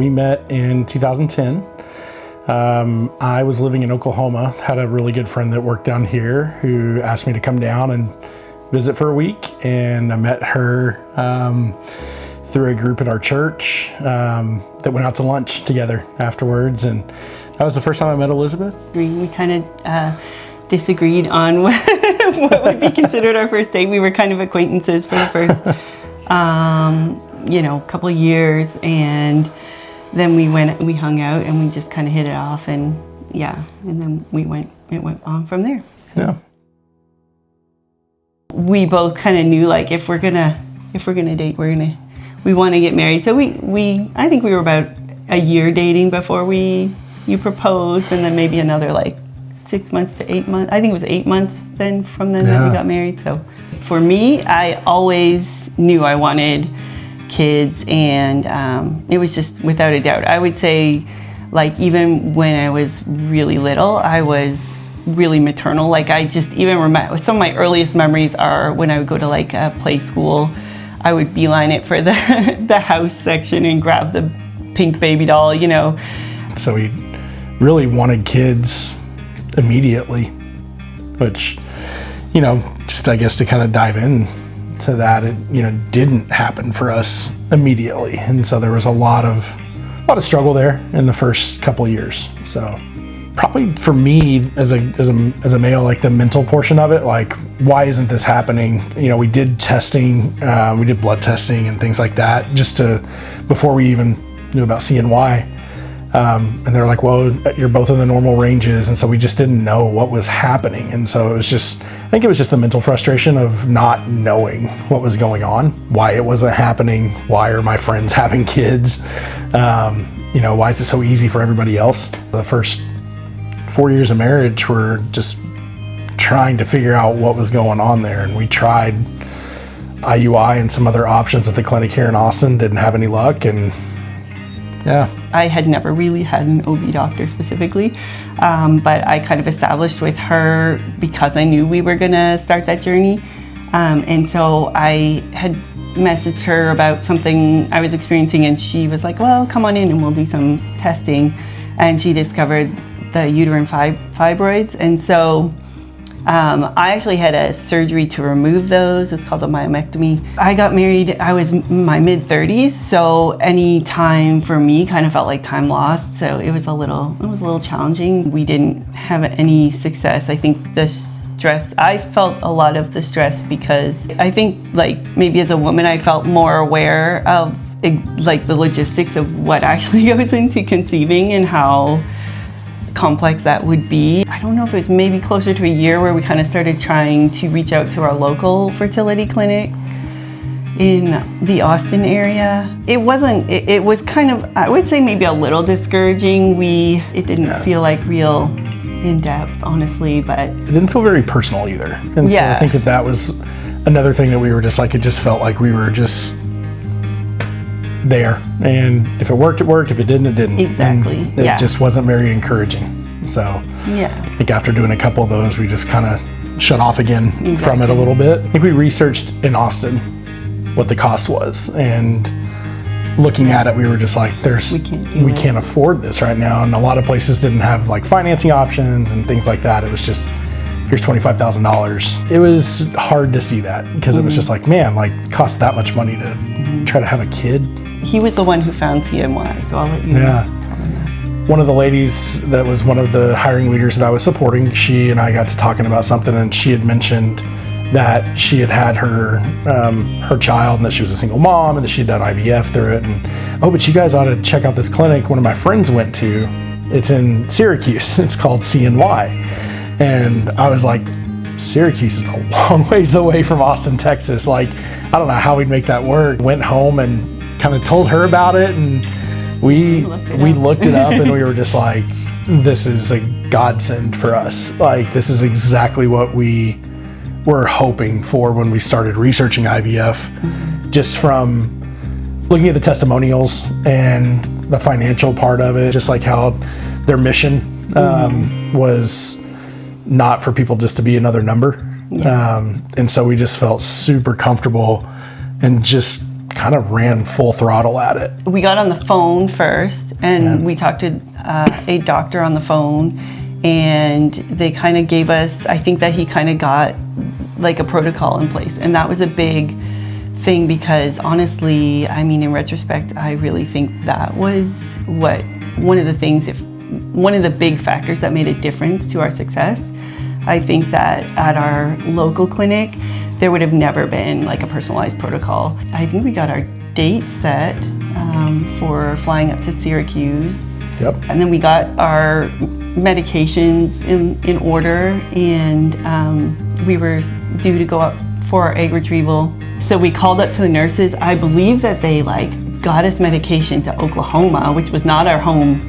we met in 2010. I was living in Oklahoma, had a really good friend that worked down here who asked me to come down and visit for a week, and I met her through a group at our church that went out to lunch together afterwards, and that was the first time I met Elizabeth. We kind of disagreed on what would be considered our first date. We were kind of acquaintances for the first couple of years, and then we hung out and we just kind of hit it off, and then it went on from there. Yeah. We both kind of knew, like, if we're gonna date, we want to get married. So I think we were about a year dating before you proposed, and then maybe another like 6 months to 8 months. I think it was 8 months then from then that we got married. So for me, I always knew I wanted kids, and it was just without a doubt. I would say, like, even when I was really little, I was really maternal. Like, I just even remember some of my earliest memories are when I would go to like a play school. I would beeline it for the house section and grab the pink baby doll, So we really wanted kids immediately, which, just I guess to kind of dive into that, it didn't happen for us immediately. And so there was a lot of struggle there in the first couple of years. So probably for me as a male, like the mental portion of it, like, why isn't this happening? We did testing, we did blood testing and things like that before we even knew about CNY. And they're like, well, you're both in the normal ranges. And so we just didn't know what was happening. And so I think it was just the mental frustration of not knowing what was going on, why it wasn't happening, why are my friends having kids? Why is it so easy for everybody else? The first 4 years of marriage were just trying to figure out what was going on there. And we tried IUI and some other options at the clinic here in Austin, didn't have any luck, and yeah. I had never really had an OB doctor specifically, but I kind of established with her because I knew we were gonna start that journey. And so I had messaged her about something I was experiencing, and she was like, well, come on in and we'll do some testing. And she discovered the uterine fibroids. And so I actually had a surgery to remove those. It's called a myomectomy. I got married, I was in my mid-30s, so any time for me kind of felt like time lost. So it was a little challenging. We didn't have any success. I think I felt a lot of the stress because I think, like, maybe as a woman I felt more aware of like the logistics of what actually goes into conceiving and how complex that would be. I don't know if it was maybe closer to a year where we kind of started trying to reach out to our local fertility clinic in the Austin area. It was kind of, I would say, maybe a little discouraging. It didn't feel like real in-depth, honestly, but it didn't feel very personal either. And so I think that was another thing that we were just like, it just felt like we were just there, and if it worked, it worked. If it didn't, it didn't. Exactly. And it just wasn't very encouraging. So I think after doing a couple of those, we just kind of shut off again from it a little bit. I think we researched in Austin what the cost was, and looking at it, we were just like, we can't afford this right now. And a lot of places didn't have like financing options and things like that. It was just, here's $25,000. It was hard to see that because it was just like, man, like, it costs that much money to try to have a kid. He was the one who found CNY, so I'll let you tell him that. One of the ladies that was one of the hiring leaders that I was supporting, she and I got to talking about something, and she had mentioned that she had her child, and that she was a single mom, and that she had done IVF through it. And but you guys ought to check out this clinic one of my friends went to. It's in Syracuse. It's called CNY. And I was like, Syracuse is a long ways away from Austin, Texas. Like, I don't know how we'd make that work. Went home and kind of told her about it, and we looked it up, and we were just like, this is a godsend for us. Like, this is exactly what we were hoping for when we started researching IVF, just from looking at the testimonials and the financial part of it, just like how their mission was not for people just to be another number. And so we just felt super comfortable and just kind of ran full throttle at it. We got on the phone first, and we talked to a doctor on the phone, and they kind of gave us, I think that he kind of got like a protocol in place, and that was a big thing because honestly, I mean, in retrospect, I really think that was one of the big factors that made a difference to our success. I think that at our local clinic, there would have never been like a personalized protocol. I think we got our date set for flying up to Syracuse. Yep. And then we got our medications in order, and we were due to go up for our egg retrieval. So we called up to the nurses. I believe that they like got us medication to Oklahoma, which was not our home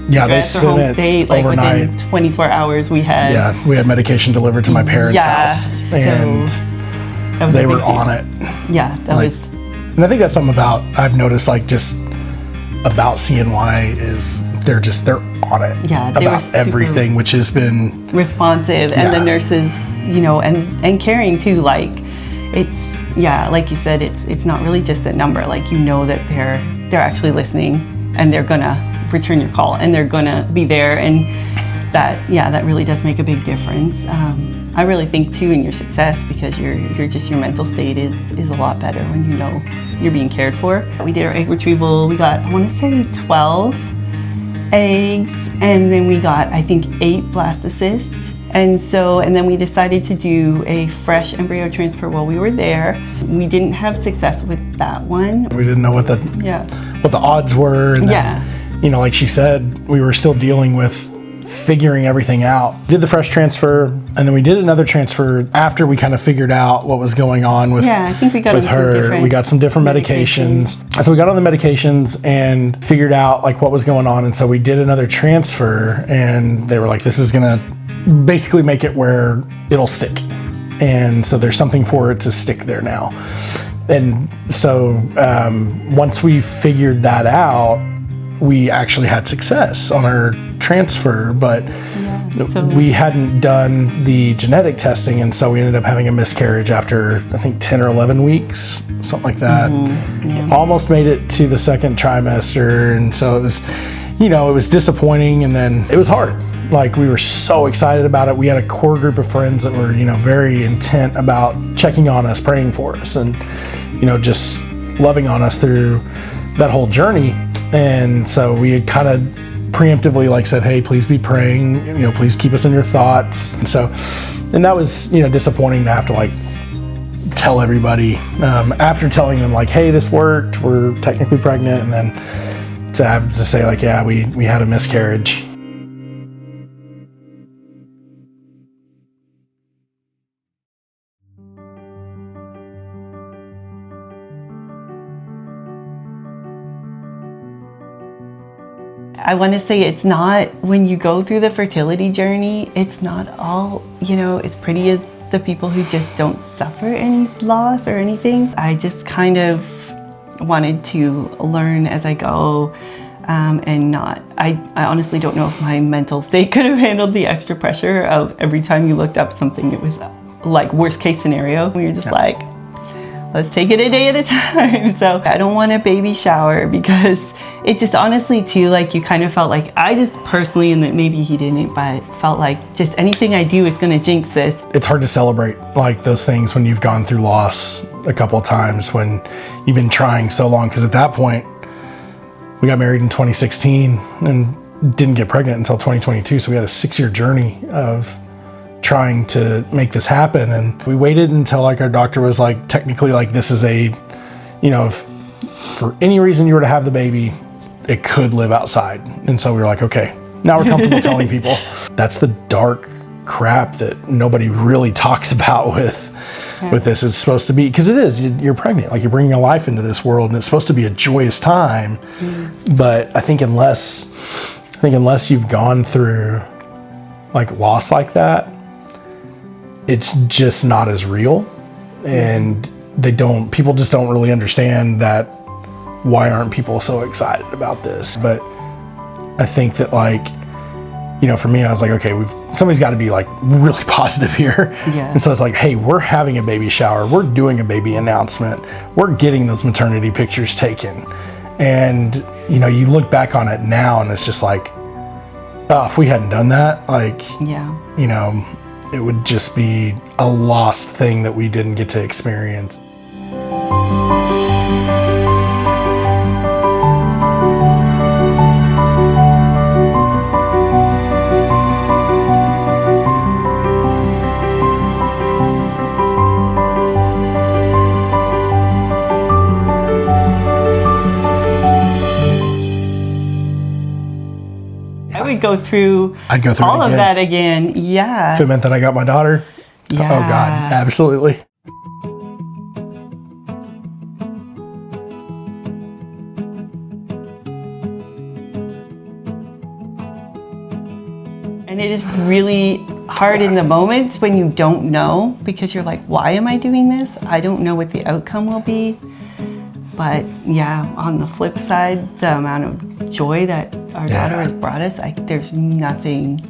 address or home state. Like overnight. within 24 hours we had. Yeah, we had medication delivered to my parents' house, and that was they were on it. Yeah, that was. And I think that's something I've noticed, like just about CNY is they're on it. Yeah, they about were everything, which has been responsive, and the nurses, and caring too. Like it's like you said, it's not really just a number. Like that they're actually listening, and they're gonna return your call, and they're gonna be there, and that really does make a big difference. I really think too in your success, because your mental state is a lot better when you know you're being cared for. We did our egg retrieval. We got, I want to say 12 eggs, and then we got, I think, 8 blastocysts. And then we decided to do a fresh embryo transfer while we were there. We didn't have success with that one. We didn't know what the odds were. And then, like she said, we were still dealing with figuring everything out. Did the fresh transfer, and then we did another transfer after we kind of figured out what was going on with I think we got with her. We got some different medications. So we got on the medications and figured out like what was going on, and so we did another transfer, and they were like, this is gonna basically make it where it'll stick, and so there's something for it to stick there now. And so once we figured that out, we actually had success on our transfer, but we hadn't done the genetic testing, and so we ended up having a miscarriage after I think 10 or 11 weeks, something like that. Almost made it to the second trimester, and so it was, it was disappointing, and then it was hard. Like, we were so excited about it. We had a core group of friends that were, very intent about checking on us, praying for us, and, just loving on us through that whole journey. And so we had kind of preemptively said, hey, please be praying, please keep us in your thoughts. And that was, disappointing to have to tell everybody after telling them hey, this worked, we're technically pregnant, and then to have to say we had a miscarriage. I want to say it's not, when you go through the fertility journey, it's not all, as pretty as the people who just don't suffer any loss or anything. I just kind of wanted to learn as I go, and I honestly don't know if my mental state could have handled the extra pressure of every time you looked up something, it was like worst case scenario. We were just let's take it a day at a time. So I don't want a baby shower, because it just honestly too, you kind of felt I just personally, and that maybe he didn't, but felt just anything I do is gonna jinx this. It's hard to celebrate those things when you've gone through loss a couple of times, when you've been trying so long, because at that point, we got married in 2016 and didn't get pregnant until 2022. So we had a 6-year journey of trying to make this happen. And we waited until our doctor was technically this is a, if for any reason you were to have the baby, it could live outside. And so we were okay, now we're comfortable telling people. That's the dark crap that nobody really talks about with this. It's supposed to be, because it is, you're pregnant, you're bringing a life into this world, and it's supposed to be a joyous time. But I think unless you've gone through loss like that, it's just not as real. And people just don't really understand that. Why aren't people so excited about this? But I think that for me, I was like, okay, somebody's got to be like really positive here. Yeah. And so it's like, hey, we're having a baby shower, we're doing a baby announcement, we're getting those maternity pictures taken. And, you look back on it now and it's just like, oh, if we hadn't done that, like, yeah. It would just be a lost thing that we didn't get to experience. I'd go through all of that again. Yeah. If it meant that I got my daughter. Yeah. Oh God, absolutely. And it is really hard in the moments when you don't know, because you're like, why am I doing this? I don't know what the outcome will be. But yeah, on the flip side, the amount of joy that our daughter has brought us, there's nothing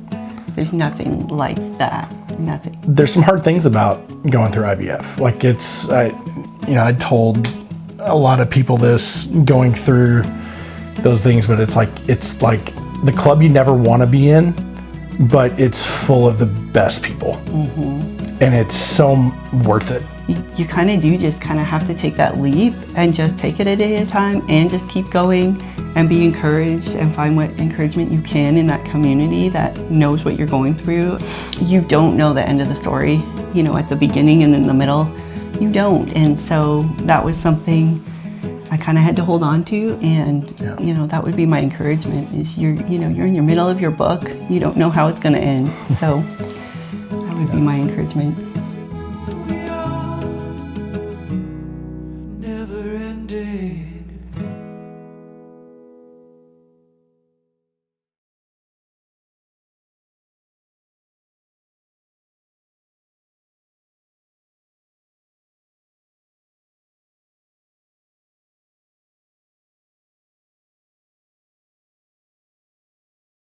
like that. Nothing. There's some hard things about going through IVF. Like I told a lot of people this going through those things, but it's like the club you never want to be in, but it's full of the best people. Mm-hmm. And it's so worth it. You kind of do just kind of have to take that leap and just take it a day at a time and just keep going and be encouraged and find what encouragement you can in that community that knows what you're going through. You don't know the end of the story, at the beginning and in the middle, you don't. And so that was something I kind of had to hold on to, and that would be my encouragement is you're in your middle of your book, you don't know how it's going to end. So that would be my encouragement.